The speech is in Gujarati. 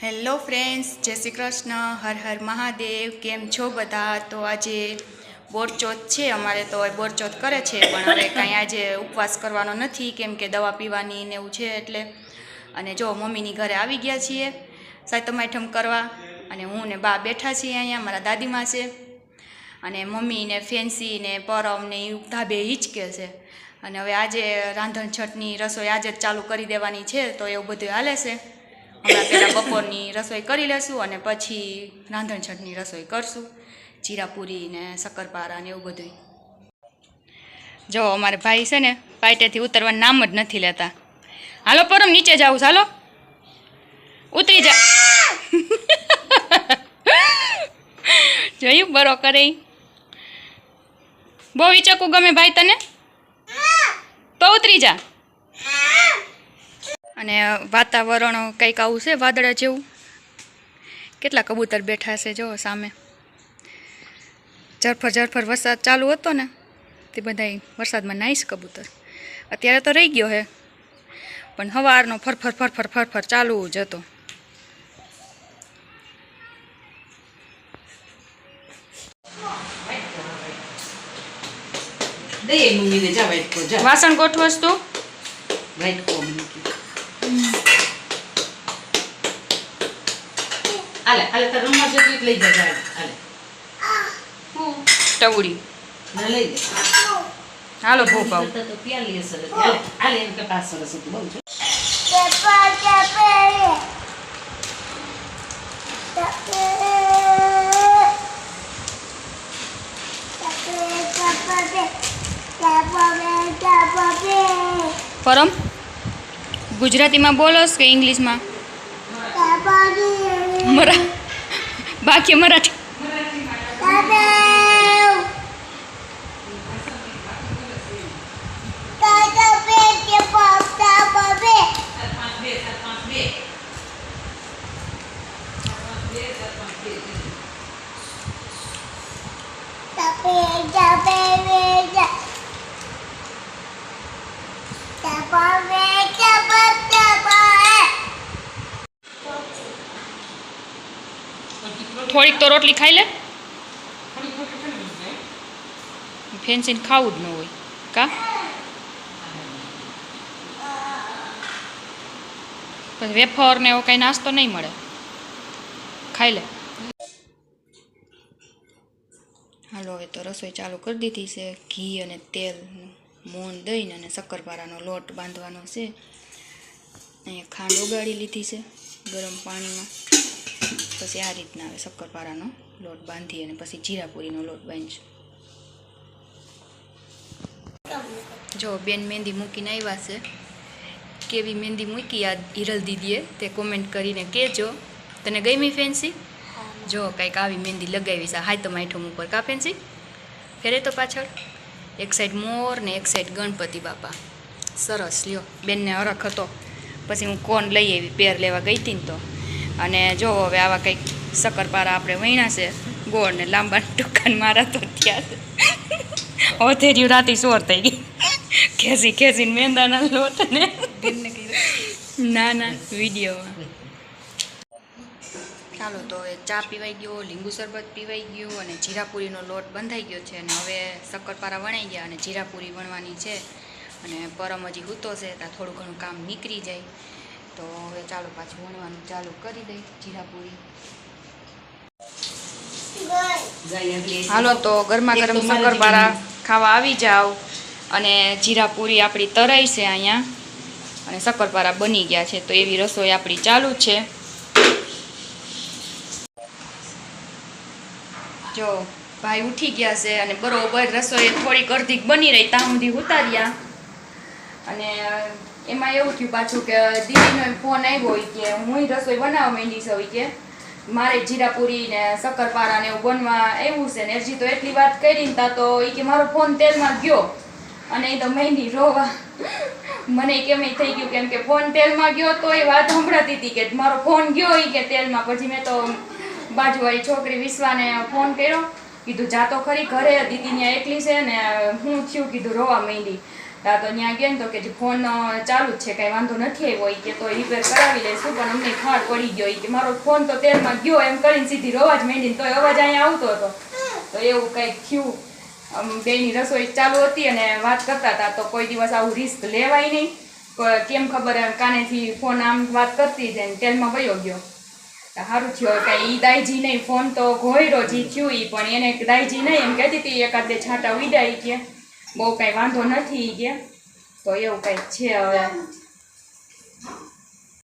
હેલો ફ્રેન્ડ્સ, જય શ્રી કૃષ્ણ, હર હર મહાદેવ. કેમ છો બધા? તો આજે બોરચોથ છે, અમારે તો બોરચોથ કરે છે, પણ હવે કાંઈ આજે ઉપવાસ કરવાનો નથી કેમ કે દવા પીવાની ને એવું છે એટલે. અને જો મમ્મીની ઘરે આવી ગયા છીએ સાતમ આઠમ કરવા, અને હું ને બા બેઠા છીએ અહીંયા, મારા દાદીમાં છે, અને મમ્મી ને ફેન્સી ને પરમ ને એ ધાબે હિંચકે છે. અને હવે આજે રાંધણ છઠની રસોઈ આજે જ ચાલુ કરી દેવાની છે, તો એવું બધું હાલે છે. હમણાં પહેલાં બપોરની રસોઈ કરી લેશું અને પછી રાંધણ છઠની રસોઈ કરશું, જીરાપુરી ને શક્કરપારા ને એવું બધું. જો અમારે ભાઈ છે ને પાઈટેથી ઉતરવાનું નામ જ નથી લેતા. હાલો પરમ, નીચે જાવું, હાલો ઉતરી જા. જોયું બરો કરે. બહુ વિચકું ગમે ભાઈ તને? તો ઉતરી જા. અને વાતાવરણ કંઈક આવું છે વાદળા જેવું. કેટલા કબૂતર બેઠા છે જો સામે. ઝરફર ઝરફર વરસાદ ચાલુ હતો ને તે બધા વરસાદમાં નાઈશ કબૂતર. અત્યારે તો રહી ગયો હે, પણ સવારનો ફરફર ફરફર ફરફર ચાલુ જ હતો. વાસણ ગોઠવસ તું? આલે આલે તો રૂમમાં જતી લઈ જા જાય. આલે ટવડી ના લઈ લે. હાલો ભોપાવ. તો પ્યાલી સરસ. આલે આલે એમ કટા સરસ હતું બહુ છે. પરમ ગુજરાતીમાં બોલોસ કે ઇંગ્લિશમાં? બાકી મરાઠી. થોડીક તો રોટલી ખાઈ લે. ફેન્સીને ખાવું જ ન હોય કા? પછી વેફર ને એવો કઈ નાસ્તો નહીં મળે, ખાઈ લે. હાલો હવે તો રસોઈ ચાલુ કરી દીધી છે. ઘી અને તેલ, મોણ દઈને અને શક્કરપારાનો લોટ બાંધવાનો છે. અહીંયા ખાંડ ઓગાળી લીધી છે ગરમ પાણીમાં. પછી આ રીતના આવે શક્કરપારાનો લોટ બાંધી અને પછી જીરાપુરીનો લોટ બાંધશું. જો બેન મહેંદી મૂકીને આવ્યા છે. કેવી મહેંદી મૂકી આ હિરલ દીદીએ તે કોમેન્ટ કરીને કહેજો. તને ગમી ફેન્સી? જો કંઈક આવી મહેંદી લગાવી છે સાતમ આઠમ ઉપર કા ફેન્સી? ફેરે તો પાછળ એક સાઈડ મોર ને એક સાઈડ ગણપતિ બાપા. સરસ લ્યો. બેનને હરખ હતો પછી હું કોન લઈ આવી પેર લેવા ગઈ હતી ને તો. અને જો હવે આવા કંઈક શક્કરપારા આપણે વણ્યા છે ગોળ ને લાંબા ટૂંકાને મારા તો થયા છે. ઓથેર્યું રાતી સોર થઈ ગઈ ખેંચી ખેંચીને મેંદાના લોટ ને. ના ના વિડીયોમાં. ચાલો તો હવે ચા પીવાઈ ગયો, લીંબુ શરબત પીવાઈ ગયું અને જીરાપુરીનો લોટ બંધાઈ ગયો છે. અને હવે શક્કરપારા વણાઈ ગયા અને જીરાપુરી વણવાની છે. અને પરમ હજી હૂતો છે ત્યાં થોડું ઘણું કામ નીકળી જાય. તો હવે ચાલો પાછું વણવાનું ચાલુ કરી દઈ જીરાપુરી. હાલો તો ગરમા ગરમ શક્કરપારા ખાવા આવી જાઓ. અને જીરાપુરી આપણી તરાઈ છે અહીંયા અને શક્કરપારા બની ગયા છે. તો એવી રસોઈ આપણી ચાલુ છે. જો ભાઈ ઉઠી ગયા છે અને બરોબર રસોઈ થોડીક અડધી બની રહી ત્યાં સુધી ઉતાર્યા. અને એમાં એવું થયું પાછું કે દીદીનો ફોન આવ્યો હોય કે હું રસોઈ બનાવવા માંડી છે હોય કે મારે જીરાપુરી ને શક્કરપારા ને એવું બનવા એવું છે ને હજી તો એટલી વાત કરી ને તો એ કે મારો ફોન તેલમાં ગયો. અને એ તો મહેંદી રોવા. મને કેમ થઈ ગયું કેમ કે ફોન તેલમાં ગયો તો એ વાત સંભળાતી હતી કે મારો ફોન ગયો એ કે તેલમાં. પછી મેં તો બાજુવાળી છોકરી વિશ્વાને ફોન કર્યો, કીધું જાતો ખરી ઘરે, દીદી ત્યાં એકલી છે ને હું થયું કીધું રોવા માંડી. તા તો ત્યાં ગયા ને તો કે જે ફોન ચાલુ જ છે, કાંઈ વાંધો નથી આવ્યો ઈ કે તો રિપેર કરાવી લઈશું, પણ અમને ખાર પડી ગયો ઈ કે મારો ફોન તો તેલમાં ગયો એમ કરીને સીધી રવા જ માંડીને તોય અવાજ અહીંયા આવતો હતો. તો એવું કંઈક થયું. બેની રસોઈ ચાલુ હતી અને વાત કરતા હતા, તો કોઈ દિવસ આવું રિસ્ક લેવાય નહીં. કેમ ખબર એમ કાનેથી ફોન આમ વાત કરતી જાય ને તેલમાં વયો ગયો. સારું થયું કાંઈ ઈ દાયજી નહીં, ફોન તો ઘોયરો જી થયું ઈ, પણ એને દાયજી નહીં એમ કહેતી હતી એકાદ બે છાંટા ઉડ્યા ઈ કે બહુ કાંઈ વાંધો નથી ઈ કે. તો એવું કંઈક છે હવે.